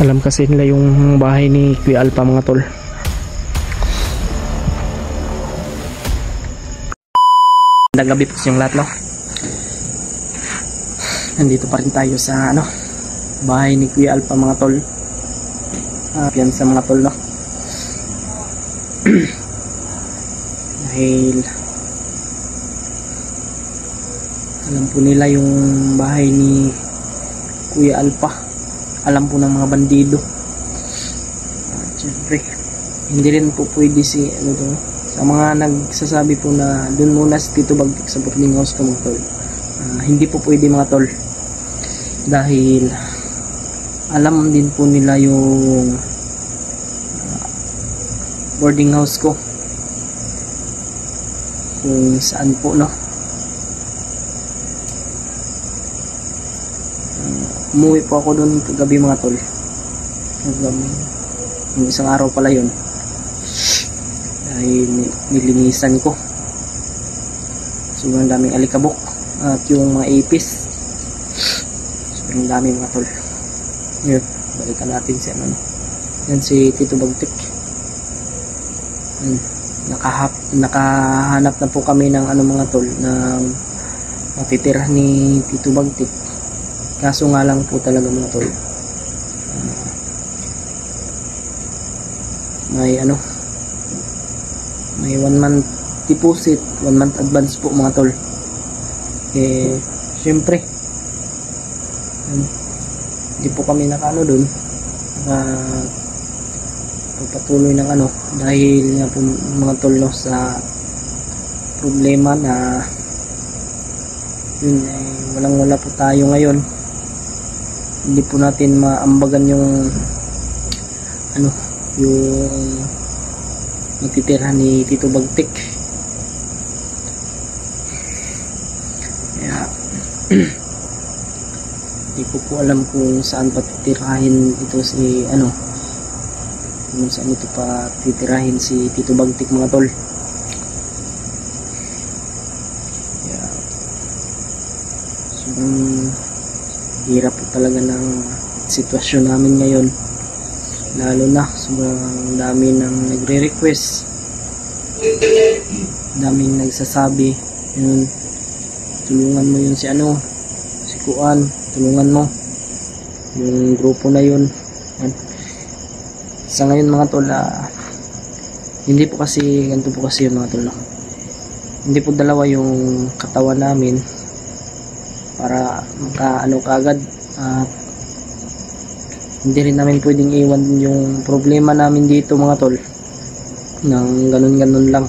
Alam kasi nila yung bahay ni Kuya Alpha mga tol. Magandang gabi po sa inyong lahat, no? Nandito pa rin tayo sa bahay ni Kuya Alpha mga tol. Yan sa mga tol, no? Dahil alam po nila yung bahay ni Kuya Alpha. Alam po ng mga bandido. Siyempre hindi rin po pwede si sa mga nagsasabi po na dun muna si Tito Bagtik sa boarding house ka mga tol. Hindi po pwede mga tol, dahil alam din po nila yung boarding house ko kung saan po, no? Umuwi po ako doon kagabi mga tol. Yung isang araw pala yun, dahil nilinisan ko. Sobrang daming alikabok at yung mga ipis. Sobrang dami mga tol. Yun, balikan natin si yan si Tito Bagtik. Nakahanap na po kami ng mga tol ng matitira ni Tito Bagtik. Kaso nga lang po talaga mga tol, may 1 month deposit, 1 month advance po mga tol. Syempre hindi po kami dun pagpatuloy ng dahil nga po mga tol, no, sa problema na yun, walang-wala po tayo ngayon. Hindi po natin maambagan yung yung matitira ni Tito Bagtik. Kaya hindi ko po alam kung saan patitirahin ito si kung saan ito patitirahin si Tito Bagtik mga tol. Kaya sobrang hirap po talaga ng sitwasyon namin ngayon, lalo na sobrang dami ng nagre-request, daming nagsasabi yun, tulungan mo yun si Kuan, tulungan mo yung grupo na yun. Sa ngayon mga tol, hindi po kasi ganito po kasi yun mga tol, no? Hindi po dalawa yung katawan namin para kaagad, at hindi rin namin pwedeng iwan yung problema namin dito mga tol ng ganun lang,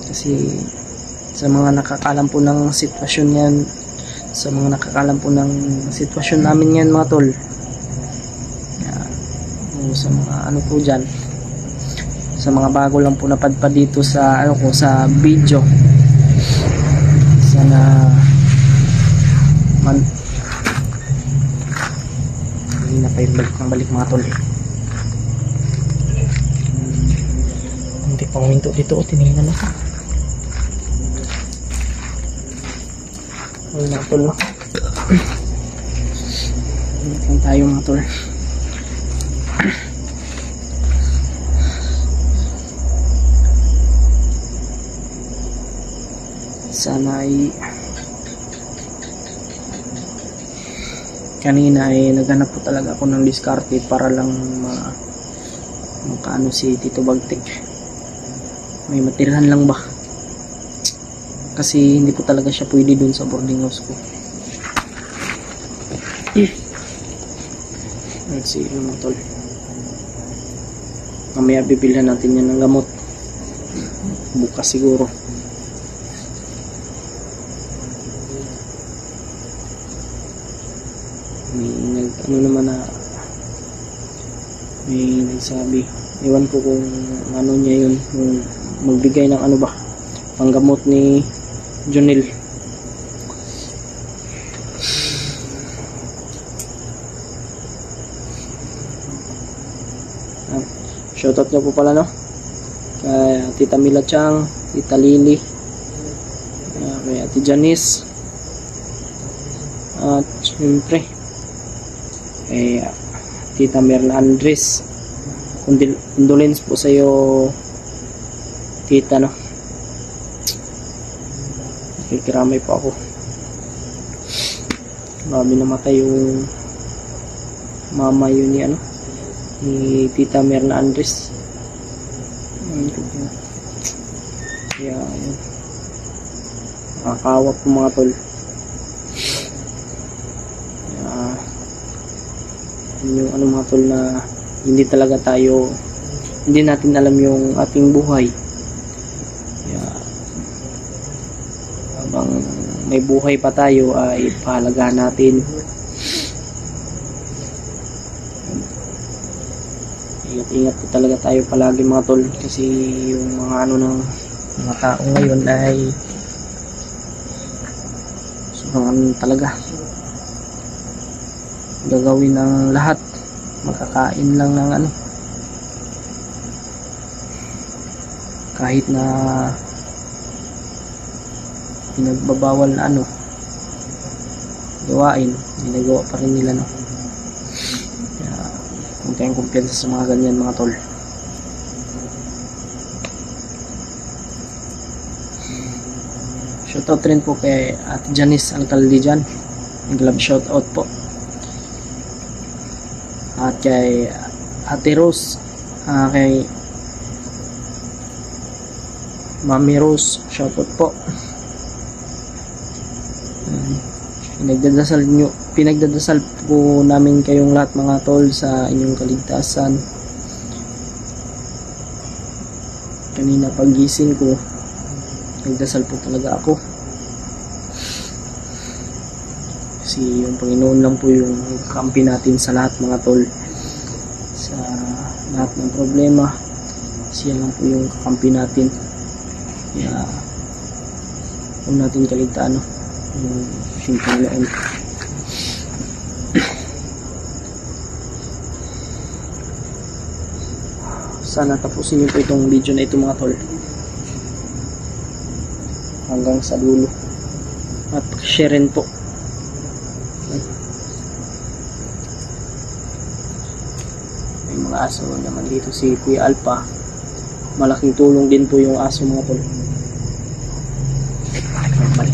kasi sa mga nakakalam po ng sitwasyon yan, sa mga nakakalam po ng sitwasyon namin yan mga tol, sa mga po dyan, sa mga bago lang po napadpad dito sa sa video, sana hindi na pa yung balik mga tol. Hindi pang minto dito, tinignan ako. Mga tol, no? Hindi tayo mga tol. Sana kanina naghanap po talaga ako ng diskarte para lang makaano si Tito Bagtik, may matirahan lang ba, kasi hindi po talaga siya pwede dun sa boarding house ko. Let's see mga tol, mamaya bibilhan natin yan ng gamot bukas siguro. May nagsabi, iwan ko kung niya yun, yung magbigay ng panggamot ni Jonel. Shoutout niya po pala, no, kay Tita Mila Chang, Tita Lily, kay Ate Janice, at syempre Tita Merna Andres. Condolence po sa iyo, tita, no. Nakikiramay po ako. Grabe, namatay yung mama yun ni ni Tita Merna Andres. Kaya yun, nakakawa po mga tol. Yung mga tol, na hindi talaga tayo, hindi natin alam yung ating buhay. Kaya habang may buhay pa tayo ay pahalagahan natin. Ingat po talaga tayo palagi mga tol, kasi yung mga ng mga tao ngayon ay sobrang talaga gagawin ng lahat, makakain lang ng kahit na pinagbabawal na gawain, ginagawa pa rin nila, no. Kaya kung tayong kumpiyansa sa mga ganyan mga tol. Shoutout rin po kay Ate Janice Alcalde dyan, glove shoutout po. At kay Ate Rose, kay Mami Rose, shoutout po. Pinagdadasal po namin kayong lahat mga tol sa inyong kaligtasan. Kanina pagising ko, nagdasal po talaga ako. Kasi yung Panginoon lang po yung kampi natin sa lahat mga tol. Sa lahat ng problema, siya lang po yung kakampi natin. Kaya huwag natin kaligtaan yung simpleng noon. Sana tapusin niyo po itong video na ito mga tol hanggang sa dulo, at share rin po. May mga aso naman dito si Kuya Alpha, malaking tulong din po yung aso mga tol. Balik.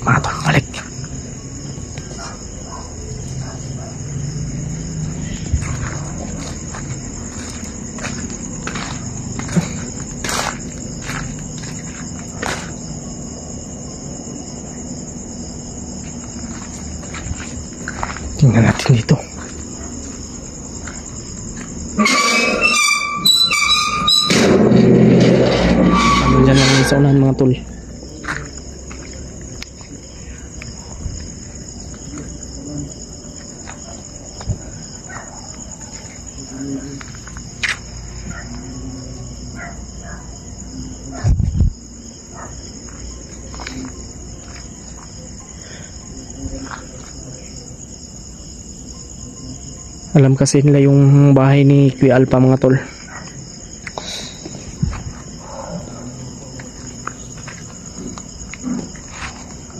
Mga tol, balik. Tingnan natin dito. Ano dyan lang sa unahan mga tol. Alam kasi nila yung bahay ni Kuya Alpha mga tol.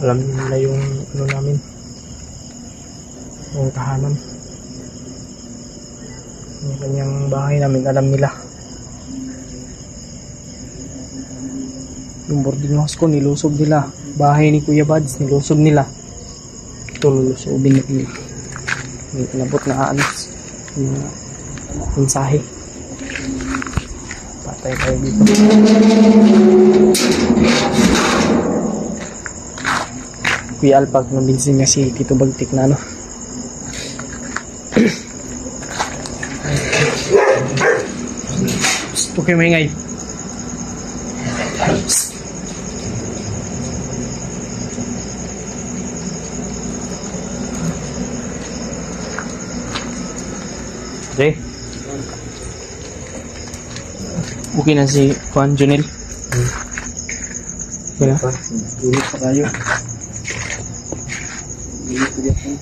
Alam nila yung namin, yung tahanan, yung kanyang bahay namin, alam nila. Yung boarding house ko nilusob nila, bahay ni Kuya Bads nilusob nila. Ito lulusubin nila. May inabot na yung mensahe. Patay tayo dito. Kuya Alpha, nabinsin nga si Tito Bagtik na Gusto kayo maingay. Okay. Okay na si Juan Junel. Okay na? Ulit pa tayo. Ulit pa dyan.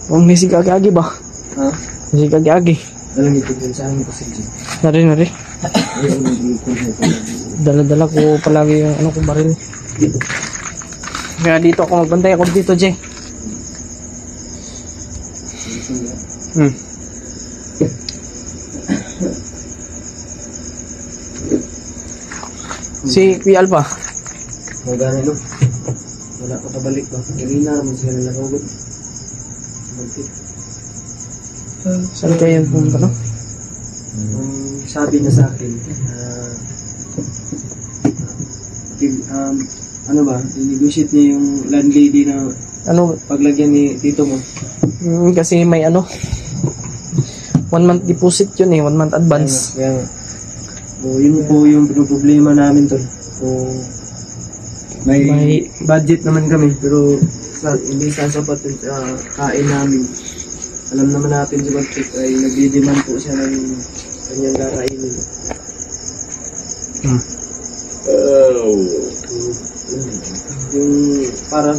Huwag may sigagi-agi ba? Ha? May sigagi-agi. Alam ito din sa amin kasi dyan. Nari. Dala-dala ko palagi yung ano kong baril. Kaya dito ako magbantay ako dito, Jay. Si Kuya Alpha. Magana no? Wala pa kabalik ba? Kanina naman sila nalagawag. Magtit. Saan kayo pumunta, no? Sabi niya sa akin, ano ba, i-negotiate niya yung landlady na Ano? paglagyan ni tito mo. Kasi may ano, 1 month deposit yun eh, 1 month advance. Kaya nga. O, yun po yung problema namin tol. O, may budget naman kami, pero hindi sasapat yung kain namin. Alam naman natin si Bagtik ay nagdi-demand po siya ng kanyang kakainin. Yung para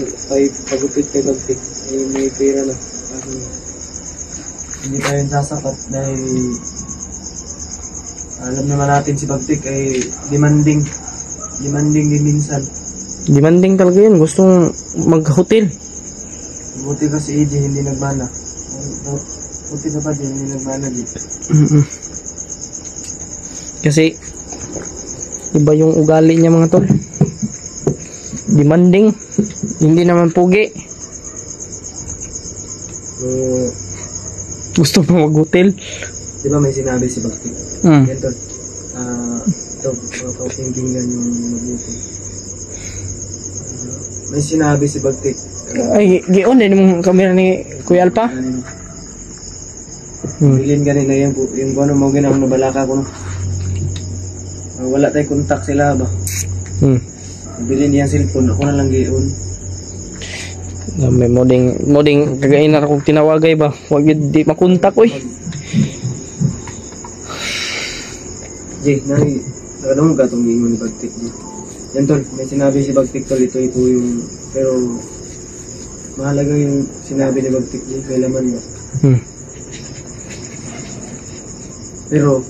pagupit kay Bagtik ay may pera na. Kasi hindi tayo sasapat dahil alam naman natin si Bagtik ay demanding din minsan. Demanding talaga yun, gustong mag-hotel. Buti kasi EJ hindi nagmana. Buti na ba din hindi nagmana din. Kasi iba yung ugali niya mga tol. Demanding, hindi naman pugi. Gusto mo mag-hotel. Di ba may sinabi si Bagtik? Yan tol. Ito, pakinggan yung mabuti. May sinabi si Bagtik. Ay, gion din yung camera ni Kuya Alpha. Bilin ganina yung ano mo ginang nabalaka ko no. Wala tayong kontak sila ba? Bilin niya cellphone, ako na lang gion. May moding kagain na akong tinawagay ba? Huwag yun di makontak oy. Jay, ano mo gatong giingon ni Bagtik Jay? Yan tol, may sinabi si Bagtik tol, ito yung, pero mahalaga yung sinabi ni Bagtik Jay, may laman ba? Pero,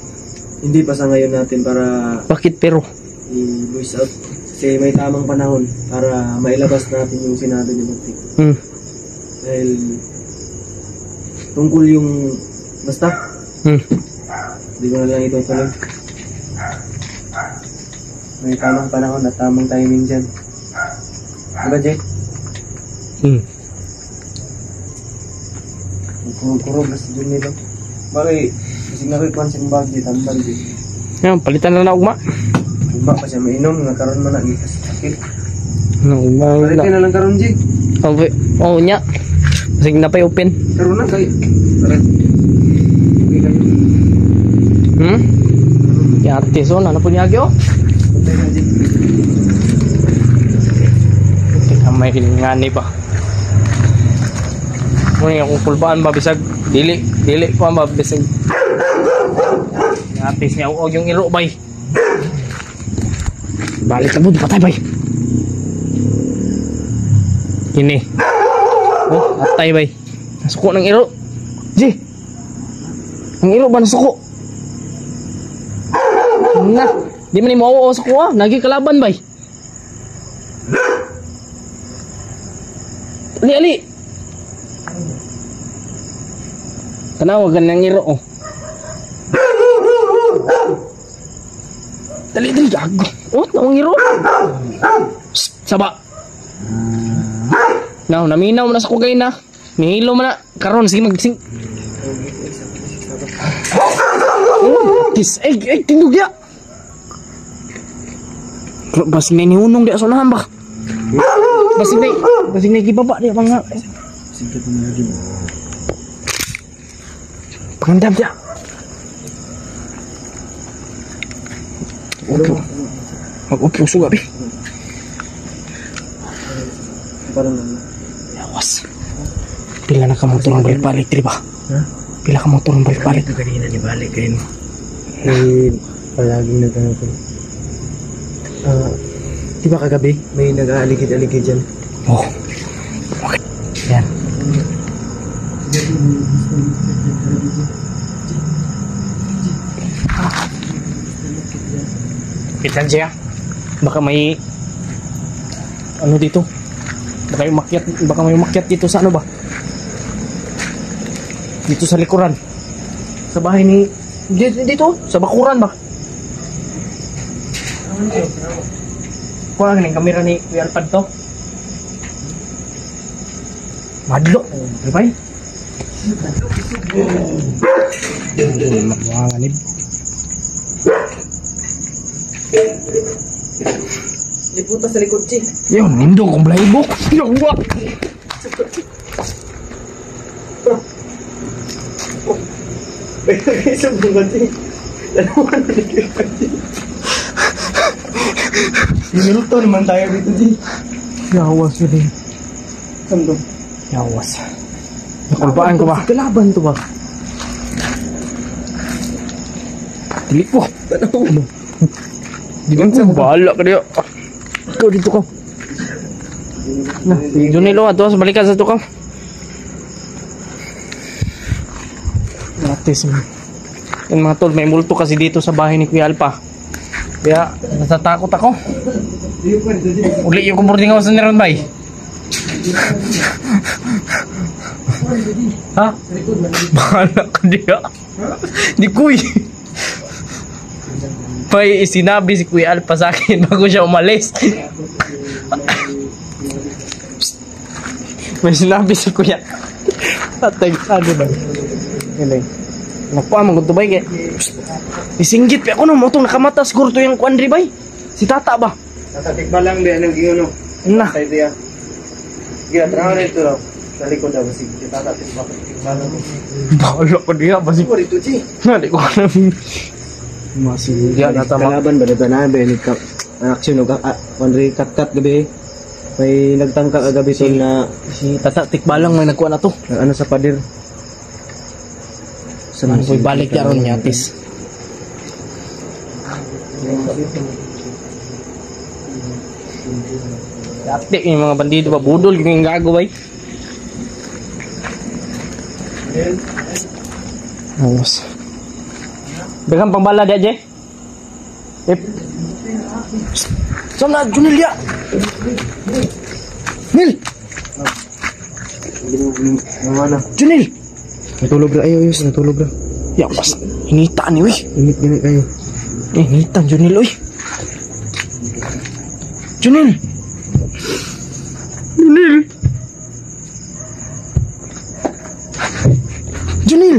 hindi pa sa ngayon natin para Bakit pero? i-voice out. Kasi may tamang panahon para mailabas natin yung sinabi ni Bagtik. Dahil, tungkol yung, basta, hindi ko na lang itutuloy. May tamang panahon at tamang timing dyan. Diba, Jay? Kurog-kurog na si Jun nito. Bakit? Kasi nakikuhan siyang bagay, tambal din. Yan, palitan na na ugma. Ugma pa siya mainom, nagkaroon man ang ikas sakit. Ugma Balik na lang karoon, Jay. Oo nya. Kasi napay open. Karoon na kayo. Karoon. Okay kayo. Yate so, ano po niya agyo? Puntay na, Jay. Teka, may ngani ba? Muna yung kulbaan ba bisag dili pa ba bisag atis niya o yung iro bay balik na bud patay bay ini oh atay bay nasuko ng iro Ji ang iro ba nasuko na di man ni mo sa kuha nagi kalaban bay ali tanawagan ng iro oh. Dali gago. Oh, nawang iro. Saba. Now, naminaw na sa kugay na. Nihilo man na. Karon sige magsing. Tis egg tindog ya. Basig na nihunong di asunahan ba? Basig na gibaba di mga. Sige po na rin. Pangandam dia. Mag-upo suga be. Parang ano? Yawas. Pila na ka motor ng balik-balik, di ba? Ha? Pila ka motor ng balik-balik. Ito kanina ni balik kayo. Eh, palaging nagkakaroon. Di ba kagabi? May nag-aaligid-aligid dyan. Oh. Okay. Yan. Pitan siya. Baka may ano dito. Baka may umakyat dito sa ano ba? Dito sa likuran. Sa bahay ni dito sa bakuran ba? Kuha ng kamera ni Kuya Alpad to. Madlo. Di ba? Makanganib. Liputa sa likod, Chi. Yun, nindong kong blaybok. Yawa! Isang bunga, Chi. Dalawa na nagkipad, Chi. Minuto naman tayo dito, Chi. Yawas yun eh. Sando. Yawas. Nakulbaan ko ba? Kalaban to ba? Dili ko. Ano mo? Di ba ko bahala ka diyo. Ikaw dito ka. Na, Junilo ato sa balikan sa tukang. Gratis man. Yan mga tol, may multo kasi dito sa bahay ni Kuya Alpa. Kaya natatakot ako. Uli yung kumurting ako sa niron bay. Ha? Bahala ka diya. Di kuy. May sinabi si Kuya Alpa sa akin bago siya umalis. May sinabi si Kuya. Atay, ano ba? Yan nakuha mong gusto ba? Isinggit pa ako no, mo itong nakamata siguro ito yung kuandri ba? Si Tata ba? Natatik ba lang din ang giyon, no? Na. Sa idea. Gila, tara na ito, no? Sa likod daw, kasi tatatik ba? Bahala ko diya. Basi Ano ito, Chi? Nali ko na. Masigya na tama. Kalaban ba na ba? Action, no? Kuandri, kat-kat gabi. May nagtangka kagabi tol na Si Tata Tikbalang may nagkuha na to. ano sa pader. Ano ko'y balik yaron niya, tis. Dati yung mga bandido ba, budol yung gagaway. Ayos. Begang pangbala dia, Je. Sana, Junilya. Nil. Mana? Junil. Natulog na ayo, yus, natulog na. Ya, pas. Hinita ni, weh. Init kayo. Hinita, Junil, weh. Junil. Junil. Junil.